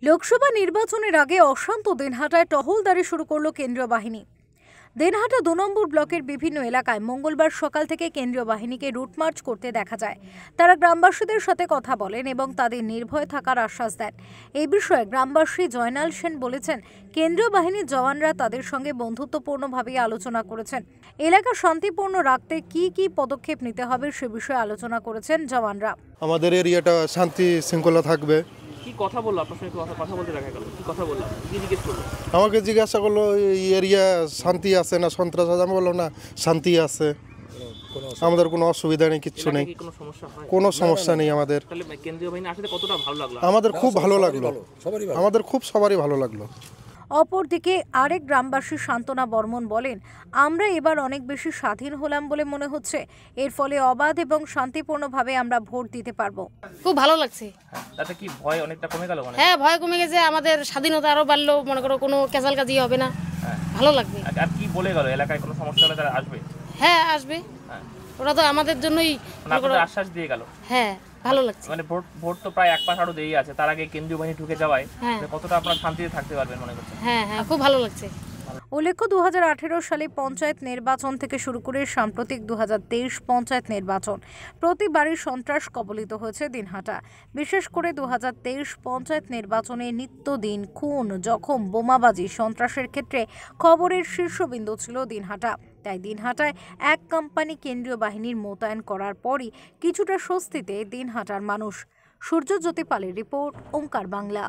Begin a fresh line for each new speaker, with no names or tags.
লোকসভা নির্বাচনের আগে অশান্ত দিনহাটায় টহলদারি শুরু করলো কেন্দ্রীয় বাহিনী। দিনহাটা ২ নম্বর ব্লকের বিভিন্ন এলাকায় মঙ্গলবার সকাল থেকে কেন্দ্রীয় বাহিনীকে রুট মার্চ করতে দেখা যায়। তারা গ্রামবাসীদের সাথে কথা বলেন এবং তাদের নির্ভয় থাকার আশ্বাস দেন। এই বিষয়ে গ্রামবাসী জয়নাল সেন বলেছেন, কেন্দ্রীয় বাহিনীর জওয়ানরা তাদের সঙ্গে বন্ধুত্বপূর্ণভাবে আলোচনা করেছেন। এলাকা শান্তিপূর্ণ রাখতে কি কি পদক্ষেপ নিতে হবে সে বিষয়ে আলোচনা করেছেন জওয়ানরা।
আমাদের এরিয়াটা শান্তি শৃঙ্খলা থাকবে।
কি কথা বললো আপনার সঙ্গে? কথা বলতে দেখা গেল, কি কথা বললাম, কি জিজ্ঞেস করলো?
আমাকে জিজ্ঞাসা করলো এই এরিয়া শান্তি আছে না সন্ত্রাস আছে। আমি বললাম না, শান্তি আছে, আমাদের কোনো অসুবিধা নেই, কিচ্ছু নেই,
কোনো সমস্যা হয়?
কোনো সমস্যা নেই আমাদের।
তাহলে কেন্দ্রীয় বাহিনী আসলে কতটা ভালো লাগলো?
আমাদের খুব ভালো লাগলো, আমাদের খুব সবারই ভালো লাগলো।
অপরদিকে আরেক গ্রামবাসী সান্ত্বনা বর্মন বলেন, আমরা এবার অনেক বেশি স্বাধীন হলাম বলে মনে হচ্ছে। এর ফলে অবাধ এবং শান্তিপূর্ণভাবে আমরা ভোট দিতে পারবো।
খুব ভালো লাগছে।
তাতে কি ভয় অনেকটা কমে গেল?
হ্যাঁ, ভয় কমে গেছে, আমাদের স্বাধীনতা আরো বাড়লো, মনে করো কোনো ক্যাচাল কাজি হবে না। ভালো লাগবে।
আর কি বলে গেল, এলাকায় কোনো সমস্যা হলে তারা আসবে?
হ্যাঁ, আসবে। ওরা তো আমাদের জন্যই
আশ্বাস দিয়ে গেল।
হ্যাঁ, ভালো লাগছে।
মানে ভোট তো প্রায় এক মাস আরো দেরি আছে, তার আগে কেন্দ্রীয় বাহিনী ঢুকে যাওয়ায় কতটা আপনারা শান্তিতে থাকতে পারবেন মনে করছেন?
হ্যাঁ, খুব ভালো লাগছে।
উল্লেখ্য, 2018 সালে পঞ্চায়েত নির্বাচন থেকে শুরু করে সাম্প্রতিক 2023 পঞ্চায়েত নির্বাচন প্রতিবারই সন্ত্রাস কবলিত হয়েছে দিনহাটা। বিশেষ করে 2023 পঞ্চায়েত নির্বাচনে নিত্যদিন খুন, জখম, বোমাবাজি, সন্ত্রাসের ক্ষেত্রে খবরের শীর্ষবিন্দু ছিল দিনহাটা। তাই দিনহাটায় এক কোম্পানি কেন্দ্রীয় বাহিনীর মোতায়েন করার পরই কিছুটা স্বস্তিতে দিনহাটার মানুষ। সূর্যজ্যোতি পালের রিপোর্ট, ওঙ্কার বাংলা।